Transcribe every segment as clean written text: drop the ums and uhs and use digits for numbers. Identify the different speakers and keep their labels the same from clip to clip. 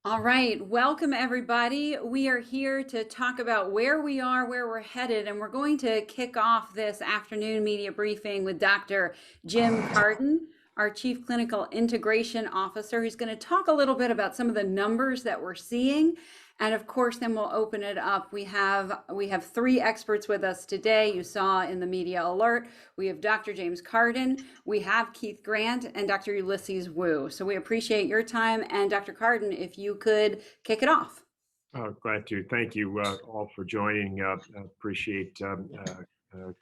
Speaker 1: All right, welcome everybody. We are here to talk about where we are, where we're headed, and we're going to kick off this afternoon media briefing with Dr. Jim Carden, our Chief Clinical Integration Officer, who's going to talk a little bit about some of the numbers that we're seeing. And of course, then we'll open it up. We have three experts with us today. You saw in the media alert. We have Dr. James Carden, we have Keith Grant, and Dr. Ulysses Wu. So we appreciate your time. And Dr. Carden, if you could kick it off.
Speaker 2: Glad to. Thank you all for joining. Appreciate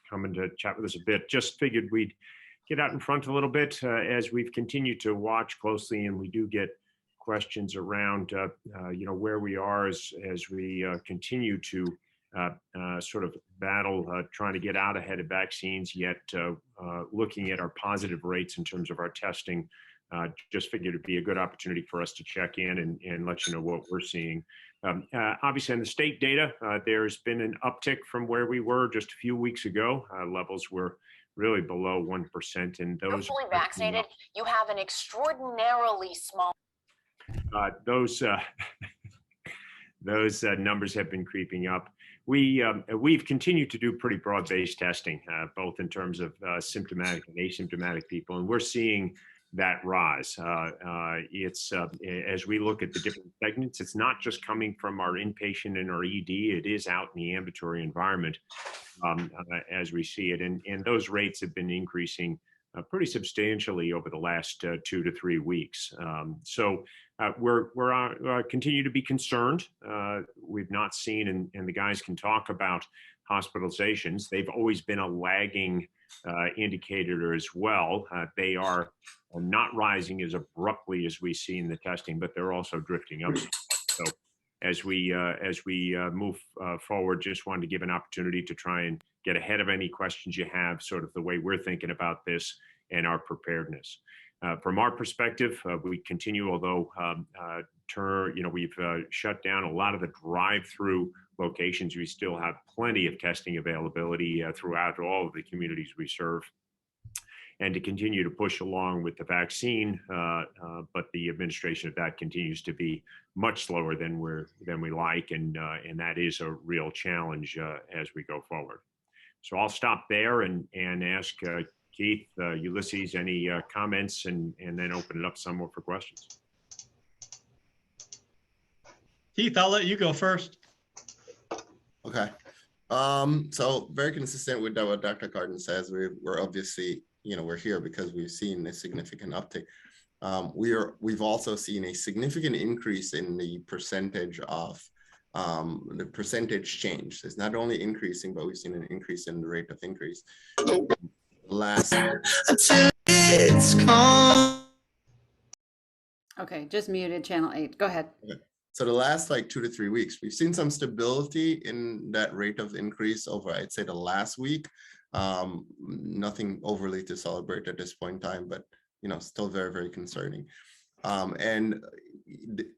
Speaker 2: coming to chat with us a bit. Just figured we'd get out in front a little bit as we've continued to watch closely, and we do get questions around, where we are as we continue to sort of battle trying to get out ahead of vaccines, yet looking at our positive rates in terms of our testing. Just figured it'd be a good opportunity for us to check in and let you know what we're seeing. Obviously, on the state data, there's been an uptick from where we were just a few weeks ago. Levels were really below 1%, and
Speaker 3: You're
Speaker 2: those
Speaker 3: fully vaccinated. You have an extraordinarily small.
Speaker 2: those those numbers have been creeping up. We've continued to do pretty broad-based testing, both in terms of symptomatic and asymptomatic people, and we're seeing that rise. It's as we look at the different segments, it's not just coming from our inpatient and our ED, it is out in the ambulatory environment as we see it. And those rates have been increasing pretty substantially over the last 2 to 3 weeks. So we're continue to be concerned. We've not seen, and the guys can talk about hospitalizations. They've always been a lagging indicator as well. They are not rising as abruptly as we see in the testing, but they're also drifting up. So as we move forward, just wanted to give an opportunity to try and get ahead of any questions you have, sort of the way we're thinking about this and our preparedness. From our perspective, we continue, although we've shut down a lot of the drive-through locations. We still have plenty of testing availability throughout all of the communities we serve, and to continue to push along with the vaccine, but the administration of that continues to be much slower than we like, and that is a real challenge as we go forward. So I'll stop there and ask Keith, Ulysses, any comments, and then open it up some more for questions.
Speaker 4: Keith, I'll let you go first.
Speaker 5: Okay. So very consistent with what Dr. Carden says. We're obviously, we're here because we've seen a significant uptick. We've also seen a significant increase in the percentage of the percentage change. It's not only increasing, but we've seen an increase in the rate of increase.
Speaker 1: Okay, just muted channel 8. Go ahead.
Speaker 5: Okay. So the last 2 to 3 weeks, we've seen some stability in that rate of increase over, I'd say, the last week. Nothing overly to celebrate at this point in time, but still very, very concerning. And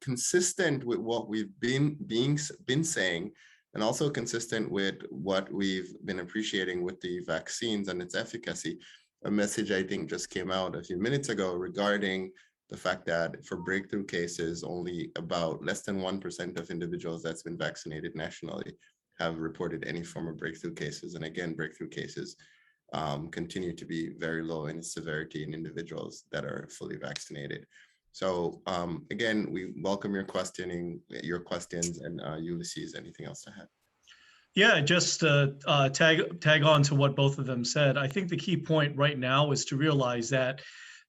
Speaker 5: consistent with what we've been saying, and also consistent with what we've been appreciating with the vaccines and its efficacy, a message I think just came out a few minutes ago regarding the fact that for breakthrough cases, only about less than 1% of individuals that's been vaccinated nationally have reported any form of breakthrough cases. And again, breakthrough cases continue to be very low in severity in individuals that are fully vaccinated. So again, we welcome your questions, and Ulysses, anything else to add?
Speaker 4: Yeah, just tag on to what both of them said. I think the key point right now is to realize that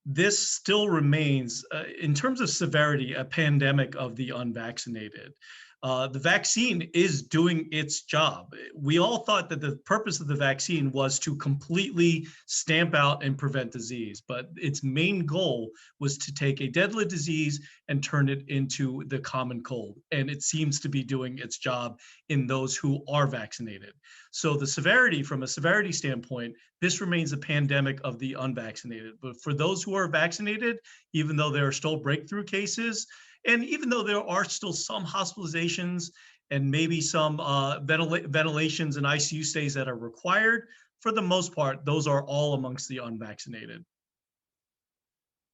Speaker 4: this still remains, in terms of severity, a pandemic of the unvaccinated. The vaccine is doing its job. We all thought that the purpose of the vaccine was to completely stamp out and prevent disease, but its main goal was to take a deadly disease and turn it into the common cold. And it seems to be doing its job in those who are vaccinated. So the severity, from a severity standpoint, this remains a pandemic of the unvaccinated. But for those who are vaccinated, even though there are still breakthrough cases, and even though there are still some hospitalizations and maybe some ventilations and ICU stays that are required, for the most part, those are all amongst the unvaccinated.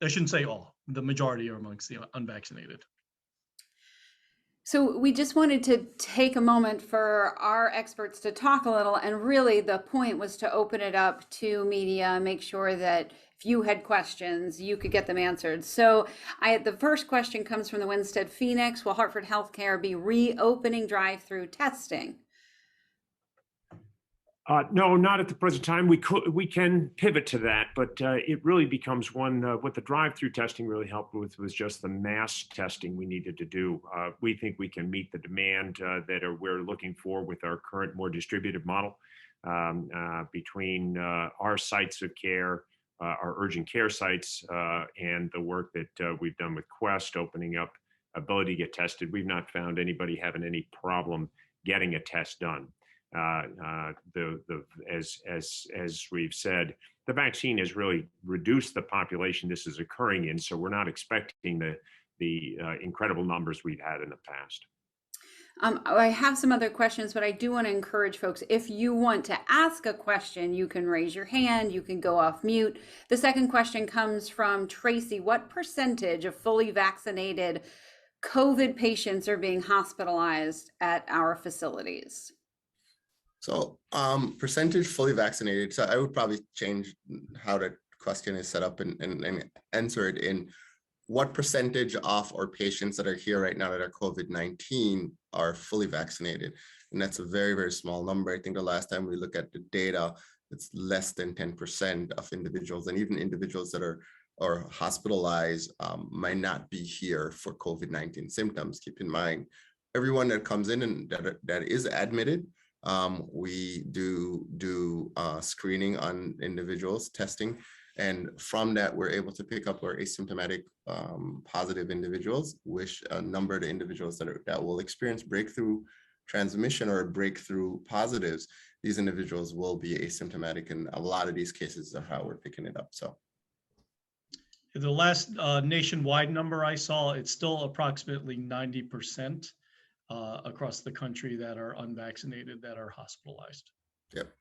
Speaker 4: I shouldn't say all, the majority are amongst the unvaccinated.
Speaker 1: So we just wanted to take a moment for our experts to talk a little, and really the point was to open it up to media, make sure that if you had questions, you could get them answered. So the first question comes from the Winstead Phoenix. Will Hartford Healthcare be reopening drive-through testing?
Speaker 2: No, not at the present time. We can pivot to that, but it really becomes one. What the drive-through testing really helped with was just the mass testing we needed to do. We think we can meet the demand we're looking for with our current more distributed model between our sites of care, our urgent care sites, and the work that we've done with Quest, opening up ability to get tested. We've not found anybody having any problem getting a test done. As we've said, the vaccine has really reduced the population this is occurring in, so we're not expecting the incredible numbers we've had in the past.
Speaker 1: I have some other questions, but I do want to encourage folks, if you want to ask a question, you can raise your hand, you can go off mute. The second question comes from Tracy. What percentage of fully vaccinated COVID patients are being hospitalized at our facilities?
Speaker 5: So percentage fully vaccinated. So I would probably change how the question is set up and answer it in what percentage of our patients that are here right now that are COVID-19 are fully vaccinated. And that's a very, very small number. I think the last time we looked at the data, it's less than 10% of individuals, and even individuals that are hospitalized might not be here for COVID-19 symptoms. Keep in mind, everyone that comes in and that is admitted, we do screening on individuals, testing, and from that we're able to pick up our asymptomatic positive individuals, which a number of the individuals that will experience breakthrough transmission or breakthrough positives, these individuals will be asymptomatic, and a lot of these cases are how we're picking it up. So
Speaker 4: the last nationwide number I saw, it's still approximately 90%. Across the country that are unvaccinated, that are hospitalized.
Speaker 5: Yep.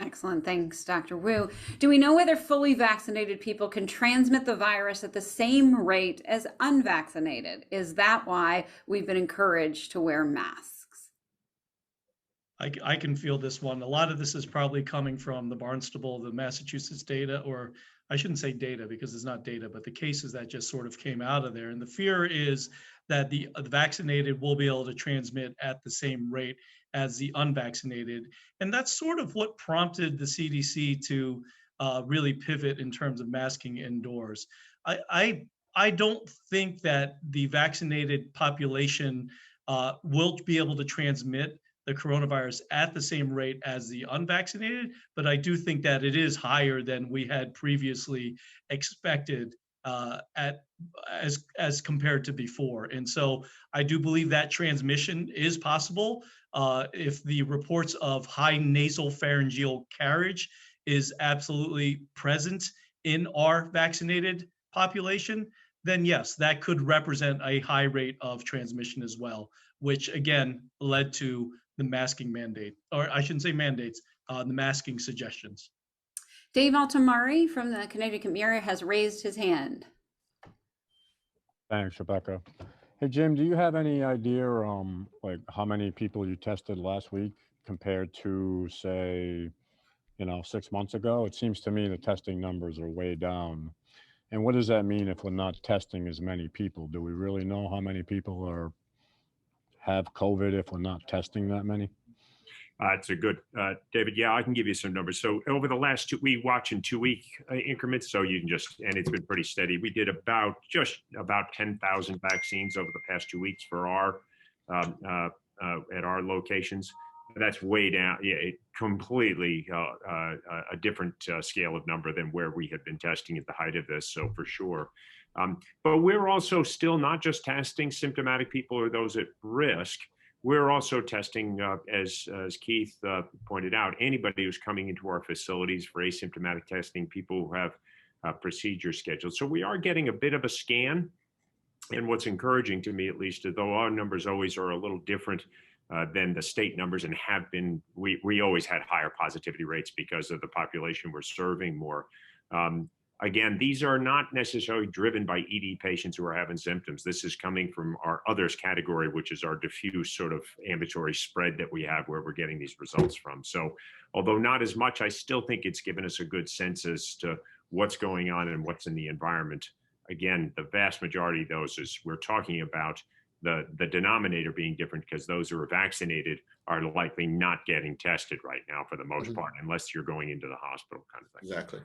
Speaker 1: Excellent. Thanks, Dr. Wu. Do we know whether fully vaccinated people can transmit the virus at the same rate as unvaccinated? Is that why we've been encouraged to wear masks?
Speaker 4: I can feel this one. A lot of this is probably coming from the Barnstable, the Massachusetts data, or I shouldn't say data because it's not data, but the cases that just sort of came out of there. And the fear is that the vaccinated will be able to transmit at the same rate as the unvaccinated. And that's sort of what prompted the CDC to really pivot in terms of masking indoors. I don't think that the vaccinated population will be able to transmit the coronavirus at the same rate as the unvaccinated, but I do think that it is higher than we had previously expected as compared to before. And so I do believe that transmission is possible if the reports of high nasal pharyngeal carriage is absolutely present in our vaccinated population, then yes, that could represent a high rate of transmission as well, which again led to the masking mandate, or I shouldn't say mandates, the masking suggestions.
Speaker 1: Dave Altamari from the Connecticut Mirror has raised his hand.
Speaker 6: Thanks, Rebecca. Hey, Jim, do you have any idea like how many people you tested last week compared to, say, 6 months ago? It seems to me the testing numbers are way down. And what does that mean if we're not testing as many people? Do we really know how many people have COVID if we're not testing that many?
Speaker 2: It's a good, David. Yeah, I can give you some numbers. So over the last we watch in 2-week increments. So you can and it's been pretty steady. We did just about 10,000 vaccines over the past 2 weeks for at our locations. That's way down. Yeah, completely a different scale of number than where we had been testing at the height of this. So for sure. But we're also still not just testing symptomatic people or those at risk. We're also testing, as Keith pointed out, anybody who's coming into our facilities for asymptomatic testing, people who have procedures scheduled. So we are getting a bit of a scan. And what's encouraging to me, at least, though our numbers always are a little different than the state numbers and have been, we always had higher positivity rates because of the population we're serving more. again, these are not necessarily driven by ED patients who are having symptoms. This is coming from our others category, which is our diffuse sort of ambulatory spread that we have where we're getting these results from. So although not as much, I still think it's given us a good sense as to what's going on and what's in the environment. Again, the vast majority of those is we're talking about the denominator being different because those who are vaccinated are likely not getting tested right now for the most part, unless you're going into the hospital kind of thing.
Speaker 5: Exactly.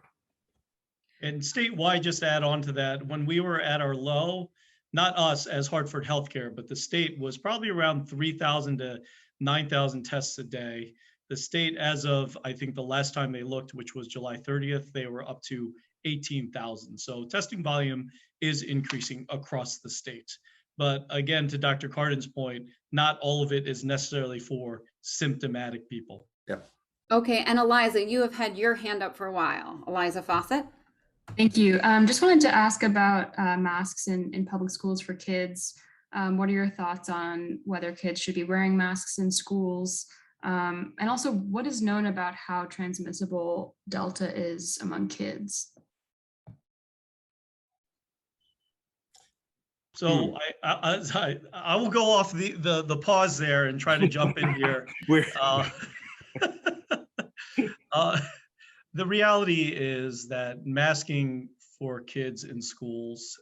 Speaker 4: And statewide, just to add on to that, when we were at our low, not us as Hartford Healthcare, but the state was probably around 3,000 to 9,000 tests a day. The state, as of, I think the last time they looked, which was July 30th, they were up to 18,000. So testing volume is increasing across the state. But again, to Dr. Cardin's point, not all of it is necessarily for symptomatic people.
Speaker 5: Yep.
Speaker 1: Okay, and Eliza, you have had your hand up for a while. Eliza Fawcett?
Speaker 7: Thank you. Just wanted to ask about masks in public schools for kids. What are your thoughts on whether kids should be wearing masks in schools? And also, what is known about how transmissible Delta is among kids?
Speaker 4: So I will go off the pause there and try to jump in here. The reality is that masking for kids in schools,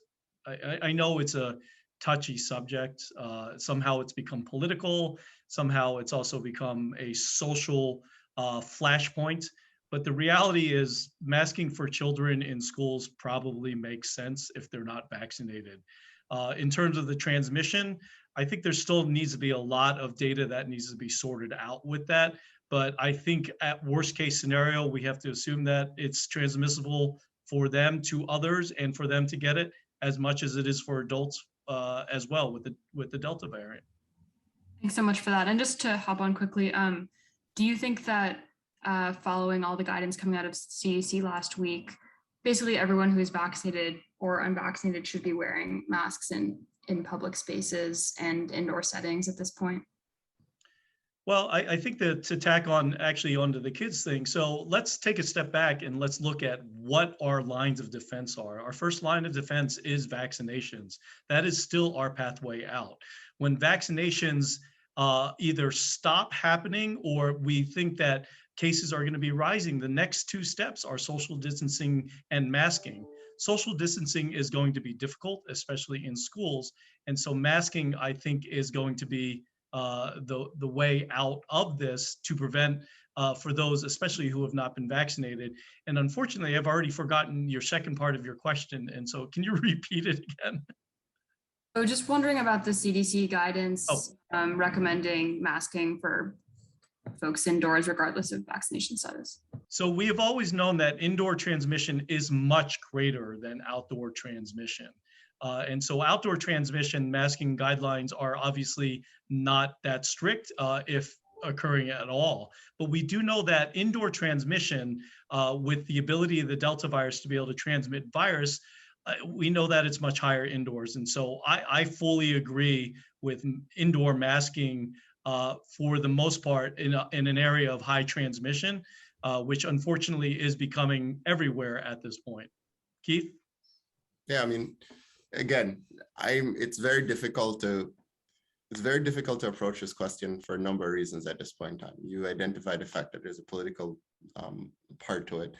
Speaker 4: I know it's a touchy subject. Somehow it's become political. Somehow it's also become a social flashpoint. But the reality is masking for children in schools probably makes sense if they're not vaccinated. In terms of the transmission, I think there still needs to be a lot of data that needs to be sorted out with that. But I think at worst case scenario, we have to assume that it's transmissible for them to others and for them to get it as much as it is for adults as well with the Delta variant.
Speaker 7: Thanks so much for that. And just to hop on quickly, do you think that following all the guidance coming out of CDC last week, basically everyone who is vaccinated or unvaccinated should be wearing masks in public spaces and indoor settings at this point?
Speaker 4: Well, I think that to tack on actually onto the kids thing, so let's take a step back and let's look at what our lines of defense are. Our first line of defense is vaccinations. That is still our pathway out. When vaccinations either stop happening or we think that cases are going to be rising, the next two steps are social distancing and masking. Social distancing is going to be difficult, especially in schools. And so masking, I think, is going to be the way out of this to prevent for those, especially who have not been vaccinated. And unfortunately, I've already forgotten your second part of your question. And so can you repeat it again?
Speaker 7: I was just wondering about the CDC guidance recommending masking for folks indoors, regardless of vaccination status.
Speaker 4: So we have always known that indoor transmission is much greater than outdoor transmission. And so outdoor transmission masking guidelines are obviously not that strict if occurring at all. But we do know that indoor transmission with the ability of the Delta virus to be able to transmit virus, we know that it's much higher indoors. And so I fully agree with indoor masking for the most part in an area of high transmission, which unfortunately is becoming everywhere at this point. Keith?
Speaker 5: Yeah, I mean, again, it's very difficult to approach this question for a number of reasons at this point in time. You identify the fact that there's a political part to it,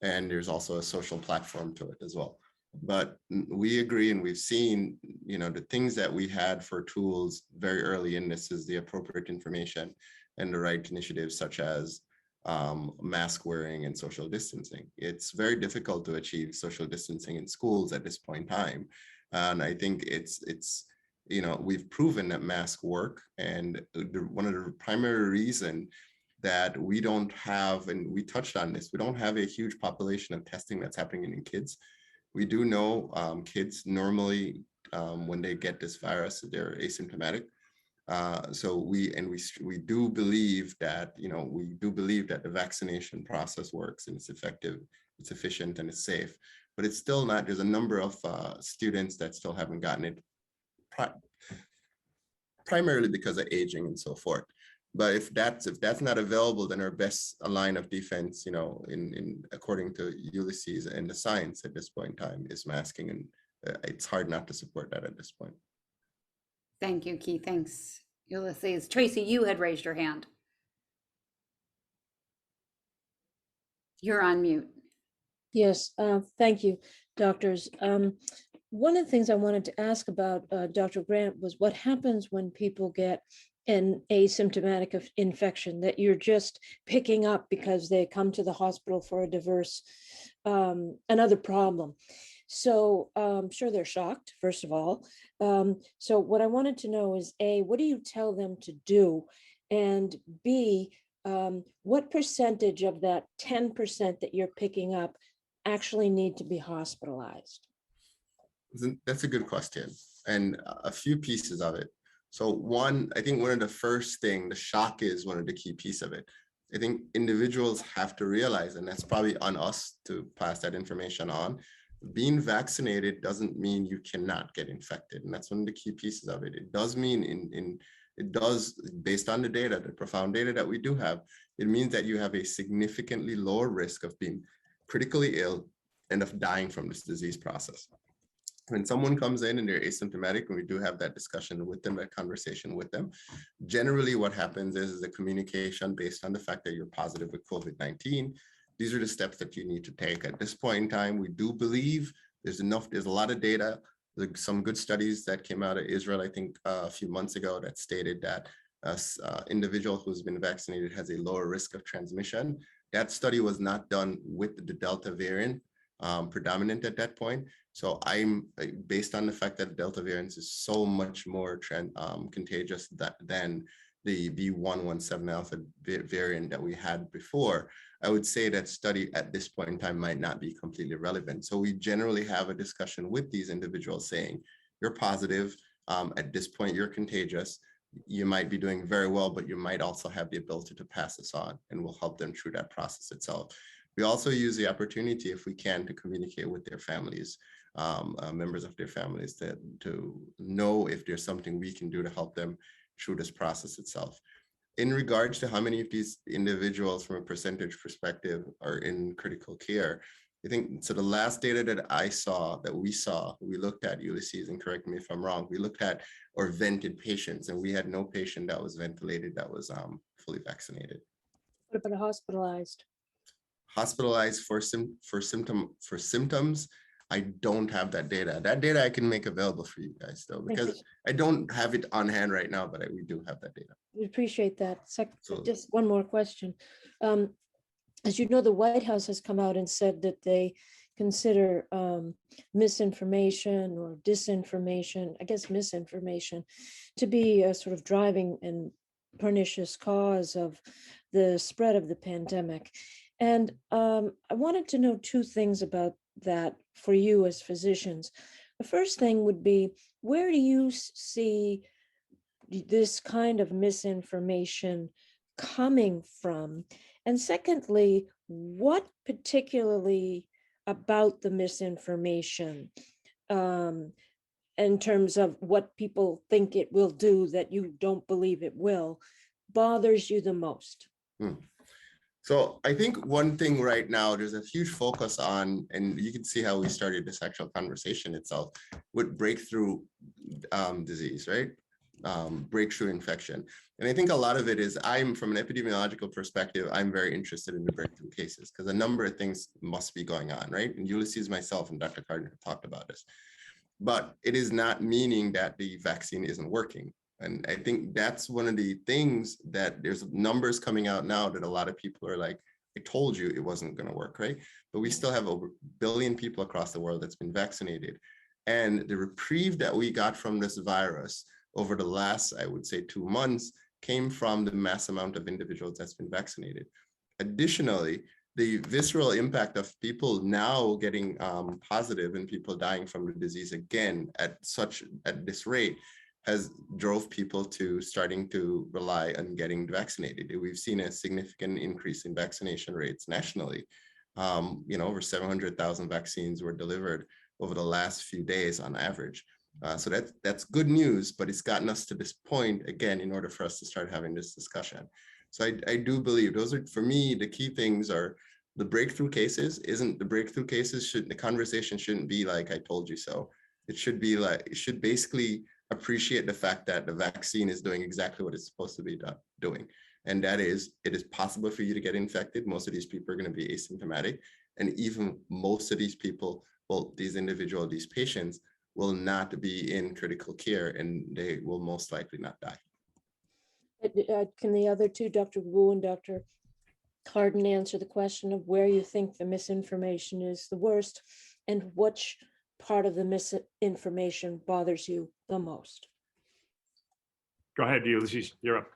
Speaker 5: and there's also a social platform to it as well. But we agree, and we've seen, the things that we had for tools very early in this is the appropriate information and the right initiatives such as mask wearing and social distancing. It's very difficult to achieve social distancing in schools at this point in time. And I think we've proven that masks work. And one of the primary reasons that we don't have, and we touched on this, we don't have a huge population of testing that's happening in kids. We do know kids normally, when they get this virus, they're asymptomatic. So we do believe that, the vaccination process works and it's effective, it's efficient, and it's safe. But it's still not, there's a number of students that still haven't gotten it, primarily because of aging and so forth. But if that's not available, then our best line of defense, in according to Ulysses and the science at this point in time, is masking, and it's hard not to support that at this point.
Speaker 1: Thank you, Keith. Thanks, Ulysses. Tracy, you had raised your hand. You're on mute.
Speaker 8: Yes, thank you, doctors. One of the things I wanted to ask about, Dr. Grant, was what happens when people get an asymptomatic infection that you're just picking up because they come to the hospital for a diverse, another problem. So I'm sure they're shocked, first of all. So what I wanted to know is, A, what do you tell them to do? And B, what percentage of that 10% that you're picking up actually need to be hospitalized?
Speaker 5: That's a good question, and a few pieces of it. So one, I think one of the first thing, the shock is one of the key piece of it. I think individuals have to realize, and that's probably on us to pass that information on, being vaccinated doesn't mean you cannot get infected. And that's one of the key pieces of it. It does mean it does, based on the data, the profound data that we do have, it means that you have a significantly lower risk of being critically ill and of dying from this disease process. When someone comes in and they're asymptomatic, and we do have that discussion with them, that conversation with them, generally what happens is the communication based on the fact that you're positive with COVID-19. These are the steps that you need to take. At this point in time, we do believe there's a lot of data, some good studies that came out of Israel, I think a few months ago, that stated that individual who's been vaccinated has a lower risk of transmission. That study was not done with the Delta variant predominant at that point. So I'm based on the fact that Delta variant is so much more contagious than the B117 alpha variant that we had before, I would say that study at this point in time might not be completely relevant. So we generally have a discussion with these individuals saying, you're positive, at this point you're contagious, you might be doing very well, but you might also have the ability to pass this on, and we'll help them through that process itself. We also use the opportunity, if we can, to communicate with their families, members of their families, to know if there's something we can do to help them through this process itself. In regards to how many of these individuals from a percentage perspective are in critical care, I think, so the last data that we looked at, Ulysses, and correct me if I'm wrong, we looked at or vented patients, and we had no patient that was ventilated that was fully vaccinated.
Speaker 8: What about hospitalized?
Speaker 5: Hospitalized for symptoms, I don't have that data. That data I can make available for you guys though, because I don't have it on hand right now, but we do have that data.
Speaker 8: We appreciate that.
Speaker 5: So,
Speaker 8: Just one more question. As you know, the White House has come out and said that they consider misinformation or disinformation, I guess misinformation, to be a sort of driving and pernicious cause of the spread of the pandemic. And I wanted to know two things about that for you as physicians. The first thing would be, where do you see this kind of misinformation coming from? And secondly, what particularly about the misinformation in terms of what people think it will do that you don't believe it will, bothers you the most?
Speaker 5: So I think one thing right now, there's a huge focus on, and you can see how we started this actual conversation itself, with breakthrough disease, right? Breakthrough infection. And I think a lot of it is, from an epidemiological perspective, I'm very interested in the breakthrough cases because a number of things must be going on, right? And Ulysses, myself, and Dr. Carden have talked about this. But it is not meaning that the vaccine isn't working. And I think that's one of the things that there's numbers coming out now that a lot of people are like, I told you it wasn't going to work, right? But we still have over 1 billion people across the world that's been vaccinated. And the reprieve that we got from this virus over the last, I would say, 2 months came from the mass amount of individuals that's been vaccinated. Additionally, the visceral impact of people now getting positive and people dying from the disease again at this rate has drove people to starting to rely on getting vaccinated. We've seen a significant increase in vaccination rates nationally. Over 700,000 vaccines were delivered over the last few days on average. So that's good news, but it's gotten us to this point again in order for us to start having this discussion. So I do believe those are, for me, the key things are the breakthrough cases. The conversation shouldn't be like, I told you so. It should be like, it should basically appreciate the fact that the vaccine is doing exactly what it's supposed to be doing. And that is, it is possible for you to get infected. Most of these people are going to be asymptomatic. And even most of these people, well, these patients will not be in critical care and they will most likely not die.
Speaker 8: Can the other two, Dr. Wu and Dr. Carden, answer the question of where you think the misinformation is the worst and which part of the misinformation bothers you the most?
Speaker 2: Go ahead, Ulysses, you're up.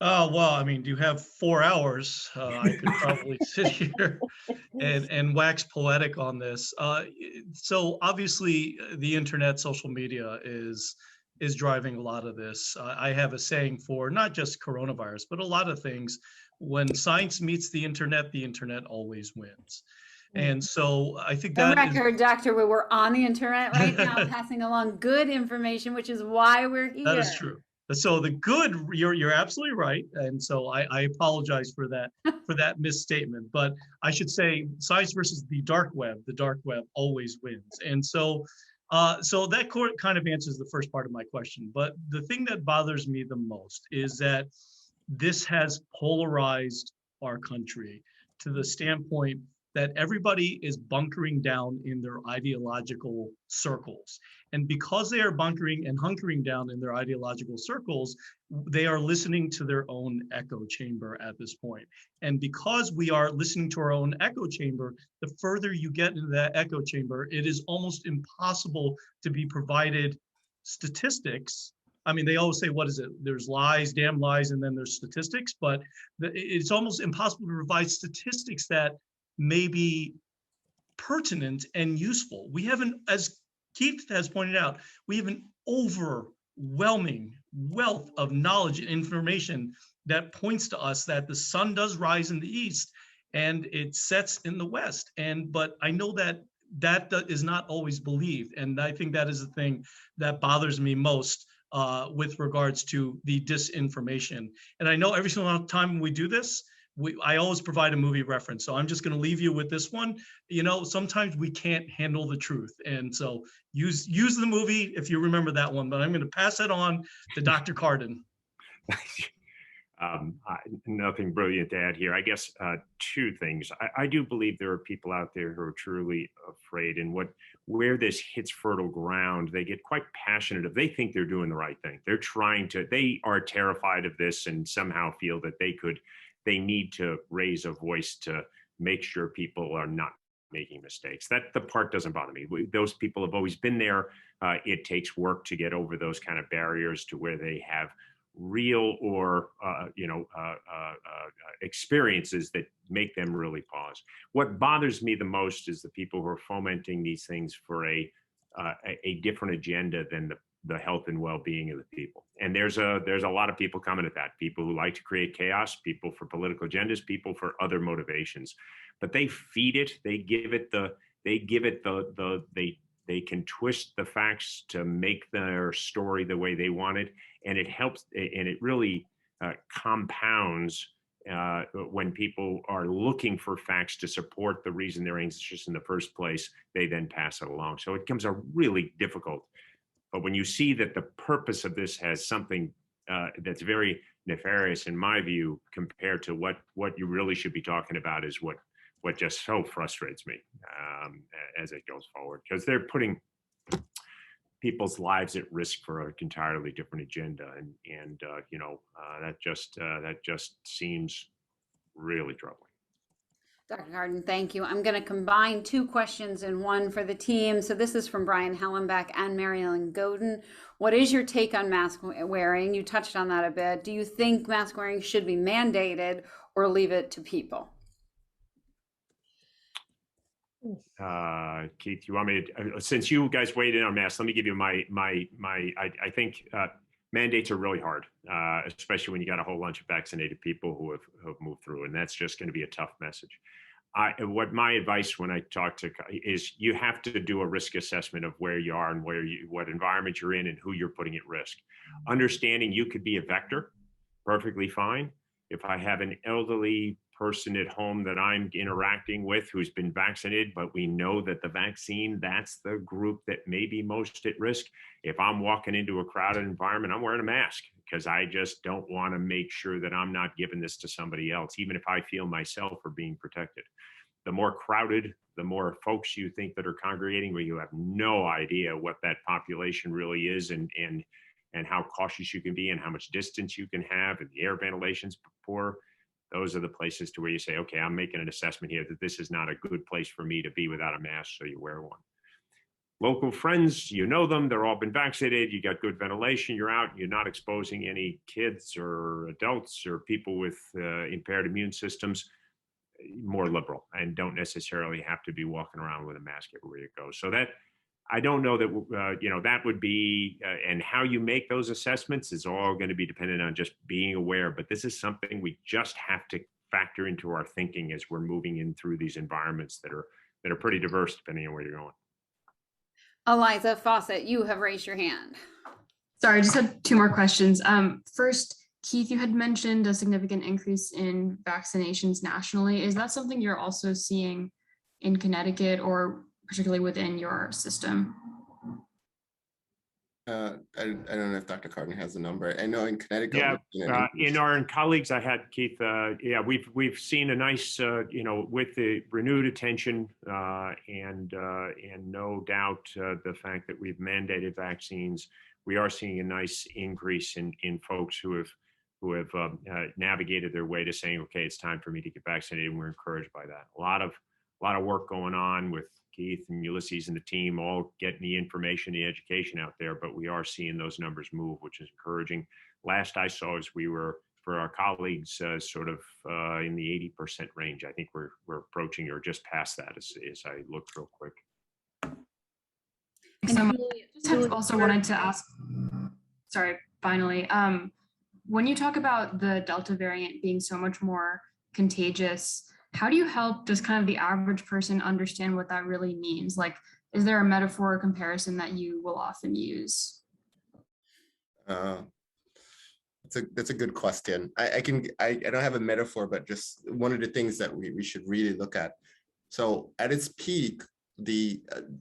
Speaker 4: Oh, well, I mean, do you have 4 hours? I could probably sit here and wax poetic on this. So obviously the internet, social media is driving a lot of this. I have a saying for not just coronavirus, but a lot of things. When science meets the internet always wins. And so I think
Speaker 1: The
Speaker 4: that
Speaker 1: record, Dr. Wu, we're on the internet right now, passing along good information, which is why we're here.
Speaker 4: That is true. So the good, you're absolutely right. And so I apologize for that misstatement, but I should say science versus the dark web always wins. And so that kind of answers the first part of my question. But the thing that bothers me the most is that this has polarized our country to the standpoint that everybody is bunkering down in their ideological circles. And because they are bunkering and hunkering down in their ideological circles, they are listening to their own echo chamber at this point. And because we are listening to our own echo chamber, the further you get into that echo chamber, it is almost impossible to be provided statistics. I mean, they always say, what is it? There's lies, damn lies, and then there's statistics, but it's almost impossible to provide statistics that may be pertinent and useful. We haven't, as Keith has pointed out, we have an overwhelming wealth of knowledge and information that points to us that the sun does rise in the east and it sets in the west. But I know that is not always believed. And I think that is the thing that bothers me most with regards to the disinformation. And I know every single time we do this, I always provide a movie reference. So I'm just going to leave you with this one. Sometimes we can't handle the truth. And so use the movie if you remember that one, but I'm going to pass it on to Dr. Carden.
Speaker 2: Nothing brilliant to add here. I guess two things. I do believe there are people out there who are truly afraid, and where this hits fertile ground, they get quite passionate. They think they're doing the right thing. They are terrified of this and somehow feel that they need to raise a voice to make sure people are not making mistakes. That the part doesn't bother me. Those people have always been there. It takes work to get over those kind of barriers to where they have real or experiences that make them really pause. What bothers me the most is the people who are fomenting these things for a different agenda than the health and well-being of the people. And there's a lot of people coming at that. People who like to create chaos, people for political agendas, people for other motivations. But they feed it. They can twist the facts to make their story the way they want it, and it helps. And it really compounds when people are looking for facts to support the reason they're anxious in the first place. They then pass it along. So it becomes a really difficult. But when you see that the purpose of this has something that's very nefarious, in my view, compared to what you really should be talking about, is what just so frustrates me as it goes forward, because they're putting people's lives at risk for an entirely different agenda, and that just seems really troubling.
Speaker 1: Dr. Carden, thank you. I'm going to combine two questions in one for the team. So this is from Brian Hellenbeck and Marilyn Godin. What is your take on mask wearing? You touched on that a bit. Do you think mask wearing should be mandated or leave it to people?
Speaker 2: Keith, you want me to, since you guys weighed in on masks, let me give you I think mandates are really hard, especially when you got a whole bunch of vaccinated people who have moved through, and that's just going to be a tough message. what my advice when I talk to is you have to do a risk assessment of where you are and what environment you're in and who you're putting at risk. Understanding you could be a vector, perfectly fine. If I have an elderly person at home that I'm interacting with who's been vaccinated, but we know that the vaccine, that's the group that may be most at risk. If I'm walking into a crowded environment, I'm wearing a mask because I just don't want to make sure that I'm not giving this to somebody else, even if I feel myself are being protected. The more crowded, the more folks you think that are congregating where you have no idea what that population really is and how cautious you can be and how much distance you can have and the air ventilation's poor. Those are the places to where you say, okay, I'm making an assessment here that this is not a good place for me to be without a mask, so you wear one. Local friends, you know them, they're all been vaccinated, you got good ventilation, you're out, you're not exposing any kids or adults or people with impaired immune systems, more liberal, and don't necessarily have to be walking around with a mask everywhere you go. So that, I don't know that, that would be, and how you make those assessments is all going to be dependent on just being aware. But this is something we just have to factor into our thinking as we're moving in through these environments that are pretty diverse depending on where you're going.
Speaker 1: Eliza Fawcett, you have raised your hand.
Speaker 7: Sorry, I just had two more questions. First, Keith, you had mentioned a significant increase in vaccinations nationally. Is that something you're also seeing in Connecticut or particularly within your system?
Speaker 5: I don't know if Dr. Carden has the number. I know in Connecticut.
Speaker 2: Yeah, in our colleagues I had, Keith, we've seen a nice, with the renewed attention and no doubt the fact that we've mandated vaccines, we are seeing a nice increase in folks who have navigated their way to saying, okay, it's time for me to get vaccinated, and we're encouraged by that. A lot of work going on with Keith and Ulysses and the team all getting the information, the education out there, but we are seeing those numbers move, which is encouraging. Last I saw is we were, for our colleagues, sort of in the 80% range. I think we're approaching or just past that as I looked real quick.
Speaker 7: So I just also wanted to ask, sorry, finally, when you talk about the Delta variant being so much more contagious, how do you help just kind of the average person understand what that really means? Like, is there a metaphor or comparison that you will often use?
Speaker 5: That's a good question. I don't have a metaphor, but just one of the things that we should really look at. So at its peak,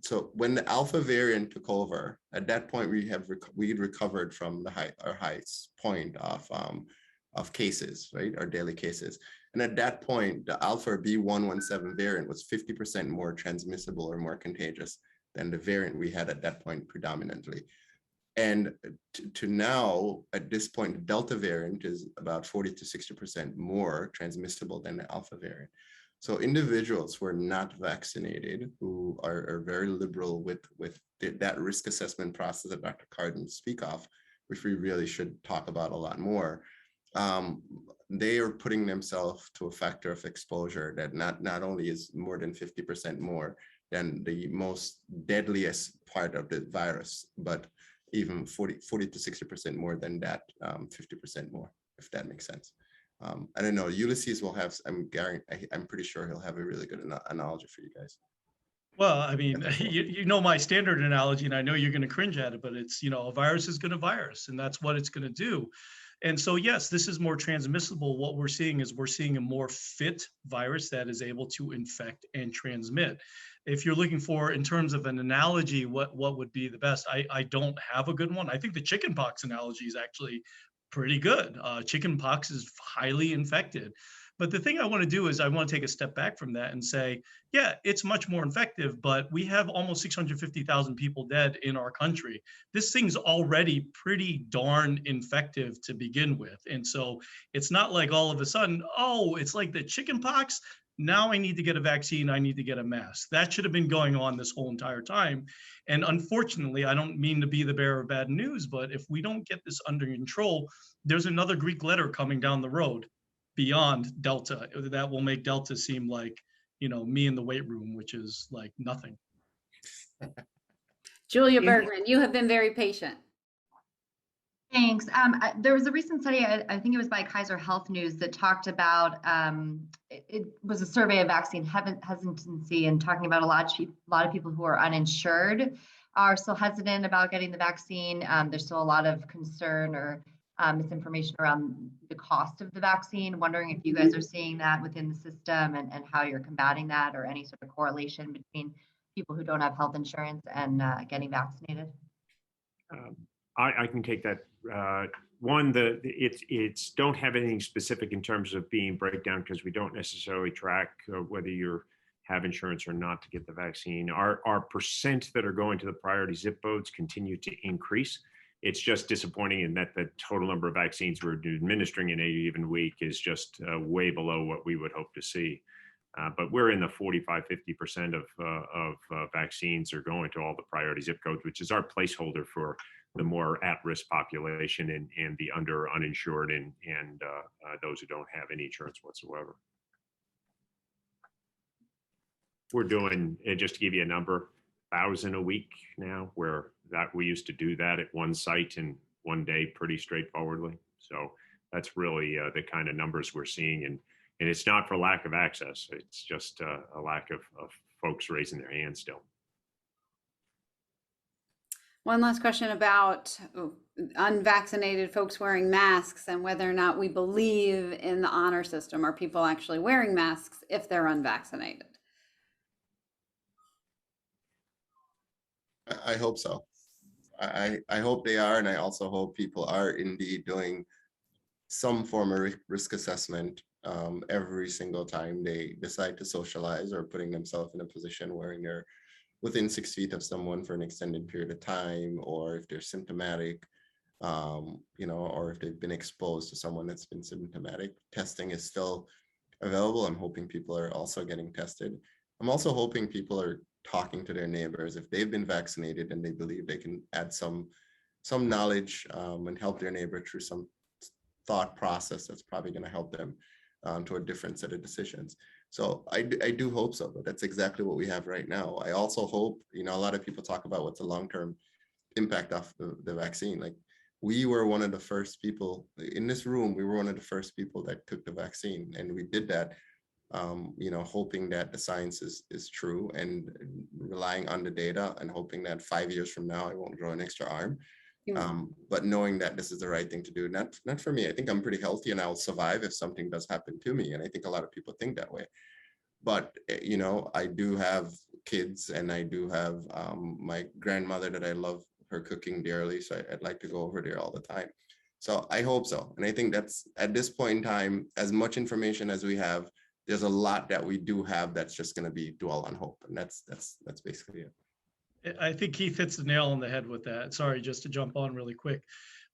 Speaker 5: so when the Alpha variant took over, at that point we had recovered from our highest point of cases, right? Our daily cases. And at that point, the Alpha B.1.1.7 variant was 50% more transmissible or more contagious than the variant we had at that point predominantly. And to now, at this point, the Delta variant is about 40 to 60% more transmissible than the Alpha variant. So individuals who are not vaccinated, who are very liberal with that risk assessment process that Dr. Carden speak of, which we really should talk about a lot more, they are putting themselves to a factor of exposure that not only is more than 50% more than the most deadliest part of the virus, but even 40 to 60% more than that, 50% more, if that makes sense. I don't know, Ulysses will have, I'm pretty sure he'll have a really good analogy for you guys.
Speaker 4: Well, I mean, you know my standard analogy, and I know you're going to cringe at it, but it's, a virus is going to virus, and that's what it's going to do. And so, yes, this is more transmissible. What we're seeing is we're seeing a more fit virus that is able to infect and transmit. If you're looking for, in terms of an analogy, what would be the best? I don't have a good one. I think the chickenpox analogy is actually pretty good. Chickenpox is highly infected. But the thing I want to do is I want to take a step back from that and say, yeah, it's much more effective, but we have almost 650,000 people dead in our country. This thing's already pretty darn infective to begin with. And so it's not like all of a sudden, oh, it's like the chickenpox. Now I need to get a vaccine. I need to get a mask. That should have been going on this whole entire time. And unfortunately, I don't mean to be the bearer of bad news, but if we don't get this under control, there's another Greek letter coming down the road beyond Delta that will make Delta seem like, me in the weight room, which is like nothing.
Speaker 1: Julia Bergman, you have been very patient.
Speaker 9: Thanks. There was a recent study, I think it was by Kaiser Health News, that talked about, it was a survey of vaccine hesitancy, and talking about a lot of people who are uninsured are still hesitant about getting the vaccine. There's still a lot of concern or misinformation around the cost of the vaccine. Wondering if you guys are seeing that within the system, and how you're combating that, or any sort of correlation between people who don't have health insurance and getting vaccinated.
Speaker 2: I can take that. One, it's don't have anything specific in terms of being breakdown, because we don't necessarily track whether you have insurance or not to get the vaccine. Our percent that are going to the priority zip codes continue to increase. It's just disappointing in that the total number of vaccines we're administering in a given week is just way below what we would hope to see. But we're in the 45–50% of vaccines are going to all the priority zip codes, which is our placeholder for the more at-risk population and the uninsured and those who don't have any insurance whatsoever. We're doing, and just to give you a number, 1,000 a week now, where that we used to do that at one site in one day pretty straightforwardly. So that's really the kind of numbers we're seeing. And it's not for lack of access. It's just a lack of folks raising their hands still.
Speaker 1: One last question about unvaccinated folks wearing masks and whether or not we believe in the honor system. Are people actually wearing masks if they're unvaccinated?
Speaker 5: I hope so. I hope they are, and I also hope people are indeed doing some form of risk assessment every single time they decide to socialize, or putting themselves in a position where they're within 6 feet of someone for an extended period of time, or if they're symptomatic, or if they've been exposed to someone that's been symptomatic. Testing is still available. I'm hoping people are also getting tested. I'm also hoping people are talking to their neighbors if they've been vaccinated and they believe they can add some knowledge and help their neighbor through some thought process that's probably going to help them to a different set of decisions. So I do hope so, but that's exactly what we have right now. I also hope, a lot of people talk about what's the long-term impact of the vaccine. Like, we were one of the first people in this room, we were one of the first people that took the vaccine, and we did that, hoping that the science is true and relying on the data, and hoping that 5 years from now, I won't grow an extra arm. But knowing that this is the right thing to do, not for me. I think I'm pretty healthy and I'll survive if something does happen to me. And I think a lot of people think that way. But, I do have kids, and I do have my grandmother that I love her cooking dearly. So I'd like to go over there all the time. So I hope so. And I think that's, at this point in time, as much information as we have, there's a lot that we do have that's just going to be dwell on hope. And that's basically it.
Speaker 4: I think Keith hits the nail on the head with that. Sorry, just to jump on really quick.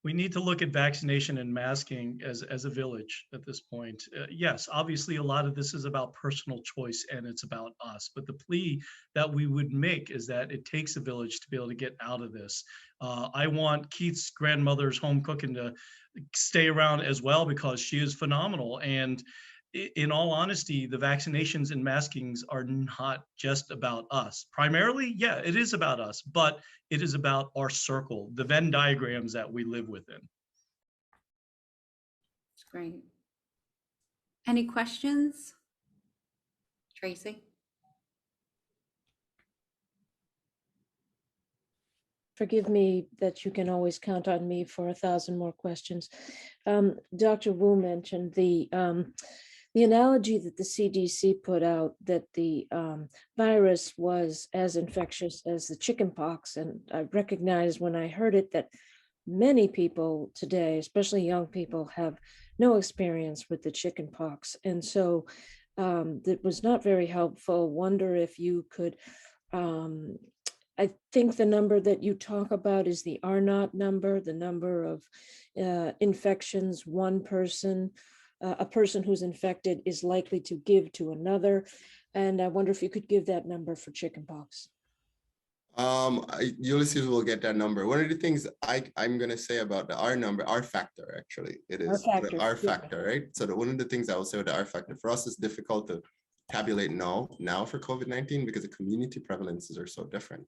Speaker 4: We need to look at vaccination and masking as a village at this point. Yes, obviously a lot of this is about personal choice and it's about us. But the plea that we would make is that it takes a village to be able to get out of this. I want Keith's grandmother's home cooking to stay around as well, because she is phenomenal. And in all honesty, the vaccinations and maskings are not just about us. Primarily, yeah, it is about us, but it is about our circle, the Venn diagrams that we live within.
Speaker 1: That's great. Any questions? Tracy?
Speaker 8: Forgive me that you can always count on me for 1,000 more questions. Dr. Wu mentioned the analogy that the CDC put out, that the virus was as infectious as the chickenpox. And I recognized when I heard it that many people today, especially young people, have no experience with the chickenpox. And so that was not very helpful. Wonder if you could, I think the number that you talk about is the R0 number, the number of infections one person, a person who's infected is likely to give to another. And I wonder if you could give that number for chickenpox.
Speaker 5: Ulysses will get that number. One of the things I'm going to say about the R number, R factor, actually, it is the R factor, right? So one of the things I will say with the R factor, for us, it's difficult to tabulate now for COVID-19 because the community prevalences are so different.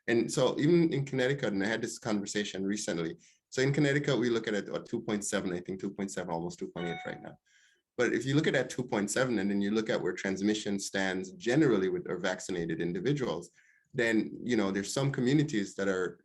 Speaker 5: And so even in Connecticut, and I had this conversation recently, So in Connecticut, we look at it at 2.7, I think 2.7, almost 2.8 right now. But if you look at that 2.7 and then you look at where transmission stands generally with our vaccinated individuals, then, you know, there's some communities that are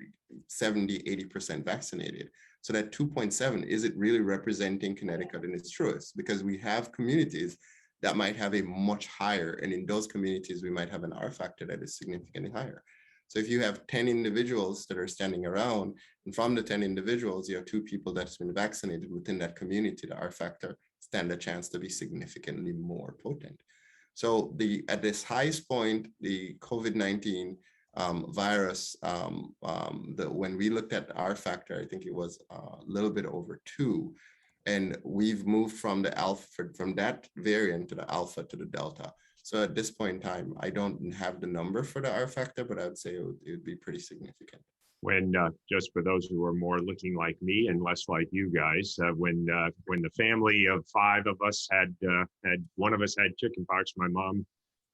Speaker 5: 70, 80% vaccinated. So that 2.7, is it really representing Connecticut in its truest? Because we have communities that might have a much higher, and in those communities, we might have an R factor that is significantly higher. So if you have 10 individuals that are standing around, and from the 10 individuals, you have 2 people that's been vaccinated within that community, the R factor stand a chance to be significantly more potent. So at this highest point, the COVID-19 virus, when we looked at R factor, I think it was a little bit over 2. And we've moved from the alpha, from that variant to the alpha to the delta. So at this point in time, I don't have the number for the R factor, but I would say it would be pretty significant.
Speaker 2: When just for those who are more looking like me and less like you guys, when the family of 5 of us had one of us had chickenpox, my mom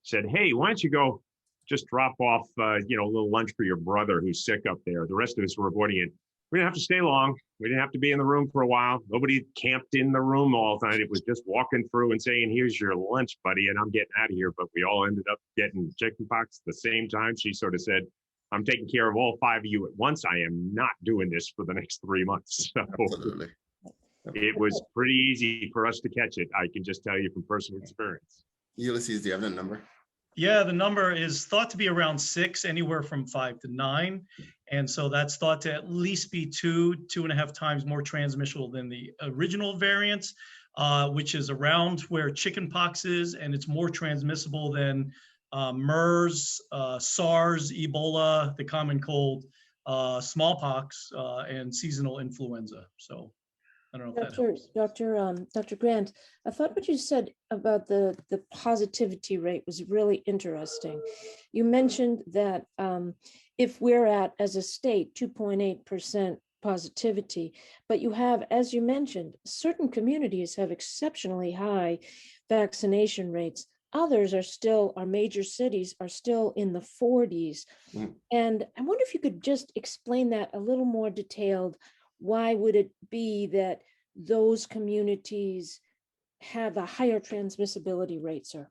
Speaker 2: said, "Hey, why don't you go just drop off a little lunch for your brother who's sick up there?" The rest of us were avoiding it. We didn't have to stay long. We didn't have to be in the room for a while. Nobody camped in the room all the time. It was just walking through and saying, "Here's your lunch, buddy," and I'm getting out of here. But we all ended up getting chickenpox at the same time. She sort of said, "I'm taking care of all 5 of you at once. I am not doing this for the next 3 months." So
Speaker 5: Absolutely.
Speaker 2: it was pretty easy for us to catch it. I can just tell you from personal experience.
Speaker 5: Ulysses, do you have that number?
Speaker 4: Yeah, the number is thought to be around 6, anywhere from 5 to 9. And so that's thought to at least be 2.5 times more transmissible than the original variants, which is around where chickenpox is, and it's more transmissible than MERS, SARS, Ebola, the common cold, smallpox, and seasonal influenza. So I don't know if that helps.
Speaker 8: Dr. Grant, I thought what you said about the positivity rate was really interesting. You mentioned that if we're at, as a state, 2.8% positivity, but you have, as you mentioned, certain communities have exceptionally high vaccination rates. Others are still, our major cities are still in the 40s. And I wonder if you could just explain that a little more detailed. Why would it be that those communities have a higher transmissibility rate, sir?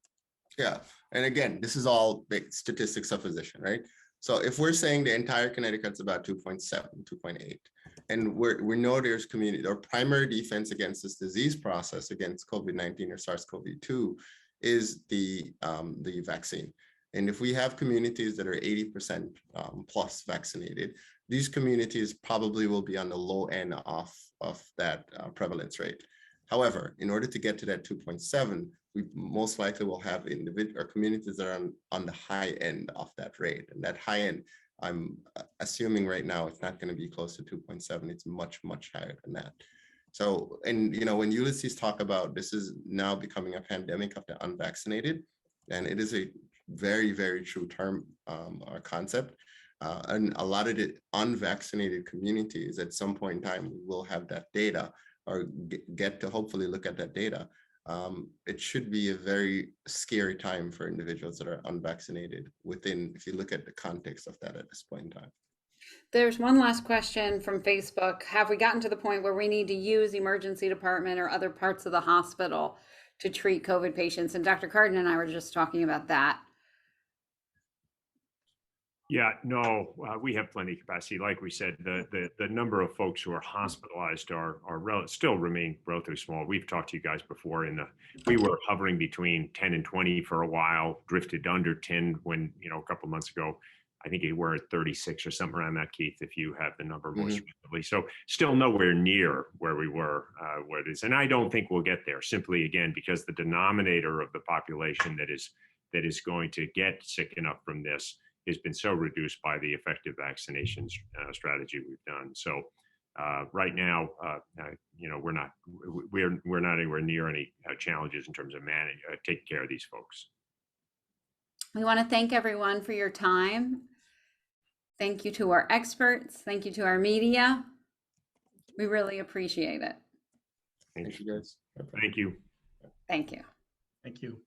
Speaker 5: Yeah, and again, this is all big statistics supposition, right? So if we're saying the entire Connecticut's about 2.7, 2.8, and we know there's community, or primary defense against this disease process, against COVID-19 or SARS-CoV-2, is the vaccine. And if we have communities that are 80% plus vaccinated, these communities probably will be on the low end of that prevalence rate. However, in order to get to that 2.7, we most likely will have individual or communities that are on the high end of that rate. And that high end, I'm assuming right now, it's not going to be close to 2.7. It's much, much higher than that. So, and when Ulysses talk about this is now becoming a pandemic of the unvaccinated, and it is a very, very true term or concept. And a lot of the unvaccinated communities at some point in time will have that data, or get to hopefully look at that data. It should be a very scary time for individuals that are unvaccinated within, if you look at the context of that at this point in time.
Speaker 1: There's one last question from Facebook. Have we gotten to the point where we need to use emergency department or other parts of the hospital to treat COVID patients? And Dr. Cardin and I were just talking about that.
Speaker 2: Yeah, no, we have plenty of capacity. Like we said, the number of folks who are hospitalized still remain relatively small. We've talked to you guys before. We were hovering between 10 and 20 for a while, drifted under 10 when, a couple of months ago. I think we're at 36 or something around that, Keith, if you have the number more specifically. So still nowhere near where we were, where it is. And I don't think we'll get there, simply, again, because the denominator of the population that is going to get sick enough from this has been so reduced by the effective vaccination strategy we've done. So right now, we're not anywhere near any challenges in terms of taking care of these folks.
Speaker 1: We want to thank everyone for your time. Thank you to our experts. Thank you to our media. We really appreciate it.
Speaker 5: Thank you, guys.
Speaker 2: Thank you.
Speaker 1: Thank you.
Speaker 4: Thank you.